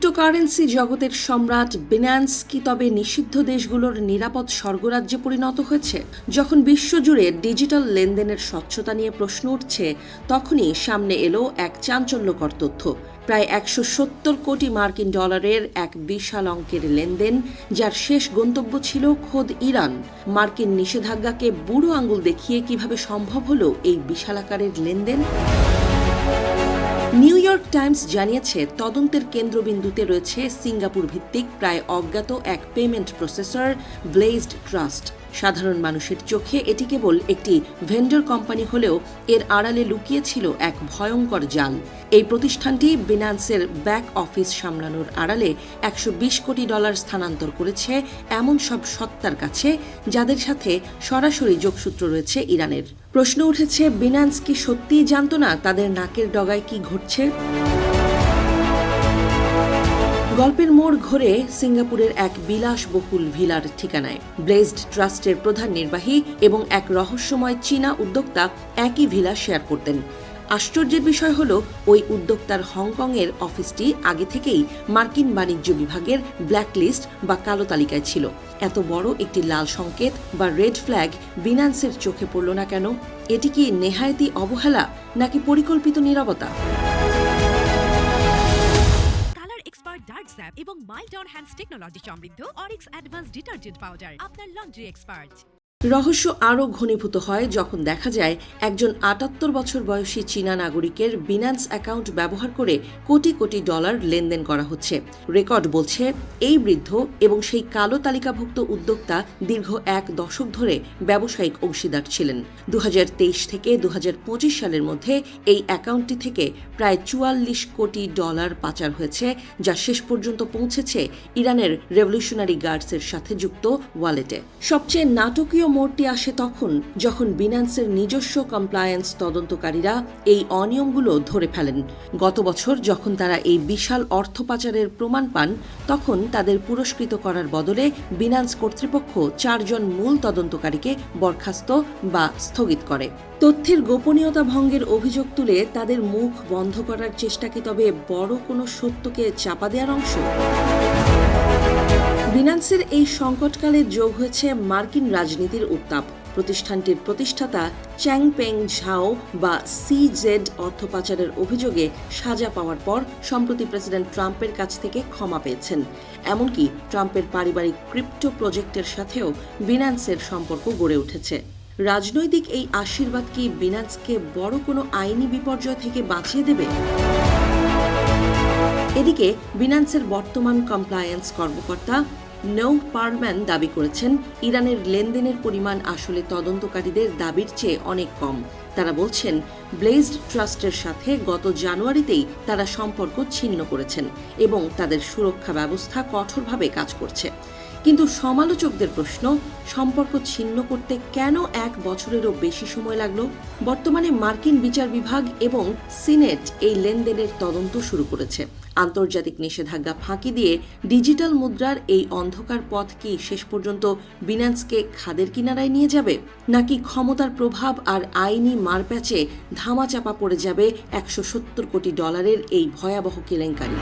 Cryptocurrency জগতের সম্রাট Binance কি তবে নিষিদ্ধ দেশগুলোর নিরাপদ স্বর্গরাজ্যে পরিণত হয়েছে? যখন বিশ্বজুড়ে ডিজিটাল লেনদেনের স্বচ্ছতা নিয়ে প্রশ্ন উঠছে, তখনই সামনে এলো এক চাঞ্চল্যকর তথ্য। প্রায় ১৭০ কোটি মার্কিন ডলারের এক বিশাল অঙ্কের লেনদেন, যার শেষ গন্তব্য ছিল খোদ ইরান। মার্কিন নিষেধাজ্ঞাকে বুড়ো আঙুল দেখিয়ে কিভাবে সম্ভব হলো এই বিশাল আকারের লেনদেন? নিউ ইয়র্ক টাইমস জানিয়েছে, তদন্তের কেন্দ্রবিন্দুতে রয়েছে সিঙ্গাপুর ভিত্তিক প্রায় অজ্ঞাত এক পেমেন্ট প্রসেসর ব্লেজড ট্রাস্ট। সাধারণ মানুষের চোখে এটি কেবল একটি ভেন্ডর কোম্পানি হলেও এর আড়ালে লুকিয়ে ছিল এক ভয়ঙ্কর জাল। এই প্রতিষ্ঠানটি বিন্যান্সের ব্যাক অফিস সামলানোর আড়ালে ১২০ কোটি ডলার স্থানান্তর করেছে এমন সব সত্তার কাছে, যাদের সাথে সরাসরি যোগসূত্র রয়েছে ইরানের। প্রশ্ন উঠেছে, বিন্যান্স কি সত্যিই জানতো না তাদের নাকের ডগায় কি ঘটছে? গল্পের মোড় ঘোরে সিঙ্গাপুরের এক বিলাসবহুল ভিলার ঠিকানায়। ব্লেজড ট্রাস্টের প্রধান নির্বাহী এবং এক রহস্যময় চীনা উদ্যোক্তা একই ভিলা শেয়ার করতেন। আশ্চর্যের বিষয় হল, ওই উদ্যোক্তার হংকংয়ের অফিসটি আগে থেকেই মার্কিন বাণিজ্য বিভাগের ব্ল্যাকলিস্ট বা কালো তালিকায় ছিল। এত বড় একটি লাল সংকেত বা রেড ফ্ল্যাগ বিন্যান্সের চোখে পড়ল না কেন? এটি কি নেহায়েতি অবহেলা নাকি পরিকল্পিত নীরবতা? ডার্ক স্যাপ এবং মাইল্ড অন হ্যান্ডস টেকনোলজি সমৃদ্ধ অরিক্স অ্যাডভান্স ডিটারজেন্ট পাউডার, আপনার লন্ড্রি এক্সপার্ট। রহস্য আরও ঘনীভূত হয় যখন দেখা যায় একজন ৭৮ বছর বয়সী চীনা নাগরিকের বিন্যান্স অ্যাকাউন্ট ব্যবহার করে কোটি কোটি ডলার লেনদেন করা হচ্ছে। রেকর্ড বলছে, এই বৃদ্ধ এবং সেই কালো তালিকাভুক্ত উদ্যোক্তা দীর্ঘ এক দশক ধরে ব্যবসায়িক অংশীদার ছিলেন। ২০২৩ থেকে ২০২৫ সালের মধ্যে এই অ্যাকাউন্টটি থেকে প্রায় ৪৪ কোটি ডলার পাচার হয়েছে, যা শেষ পর্যন্ত পৌঁছেছে ইরানের রেভলিউশনারি গার্ডসের সাথে যুক্ত ওয়ালেটে। সবচেয়ে নাটকীয় মোড়টি আসে তখন, যখন বিন্যান্সের নিজস্ব কমপ্লায়েন্স তদন্তকারীরা এই অনিয়মগুলো ধরে ফেলেন। গত বছর যখন তারা এই বিশাল অর্থ পাচারের প্রমাণ পান, তখন তাদের পুরস্কৃত করার বদলে বিন্যান্স কর্তৃপক্ষ ৪ জন মূল তদন্তকারীকে বরখাস্ত বা স্থগিত করে। তথ্যের গোপনীয়তা ভঙ্গের অভিযোগ তুলে তাদের মুখ বন্ধ করার চেষ্টা কি তবে বড় কোনো সত্যকে চাপা দেওয়ার অংশ? বিন্যান্সের এই সংকটকালে যোগ হয়েছে মার্কিন রাজনীতির উত্তাপ। প্রতিষ্ঠানটির প্রতিষ্ঠাতা চ্যাংপেং ঝাও বা সিজেড অর্থ পাচারের অভিযোগে সাজা পাওয়ার পর সম্প্রতি প্রেসিডেন্ট ট্রাম্পের কাছ থেকে ক্ষমা পেয়েছেন। এমনকি ট্রাম্পের পারিবারিক ক্রিপ্টো প্রজেক্টের সাথেও বিন্যান্সের সম্পর্ক গড়ে উঠেছে। রাজনৈতিক এই আশীর্বাদ কি বিন্যান্সকে বড় কোনো আইনি বিপর্যয় থেকে বাঁচিয়ে দেবে? এদিকে বিন্যান্সের বর্তমান কমপ্লায়েন্স কর্মকর্তা নৌ পারম্যান দাবি করেছেন, ইরানের লেনদেনের পরিমাণ আসলে তদন্তকারীদের দাবির চেয়ে অনেক কম। তারা বলছেন, ব্লেজড ট্রাস্টের সাথে গত জানুয়ারিতেই তারা সম্পর্ক ছিন্ন করেছেন এবং তাদের সুরক্ষা ব্যবস্থা কঠোরভাবে কাজ করছে। কিন্তু সমালোচকদের প্রশ্ন, সম্পর্ক ছিন্ন করতে কেন ১ বছরেরও বেশি সময় লাগলো? বর্তমানে মার্কিন বিচার বিভাগ এবং সিনেট এই লেনদেনের তদন্ত শুরু করেছে। আন্তর্জাতিক নিষেধাজ্ঞা ফাঁকি দিয়ে ডিজিটাল মুদ্রার এই অন্ধকার পথ কি শেষ পর্যন্ত বিন্যান্সকে খাদের কিনারায় নিয়ে যাবে, নাকি ক্ষমতার প্রভাব আর আইনি মারপ্যাচে ধামাচাপা পড়ে যাবে ১৭০ কোটি ডলারের এই ভয়াবহ কেলেঙ্কারি?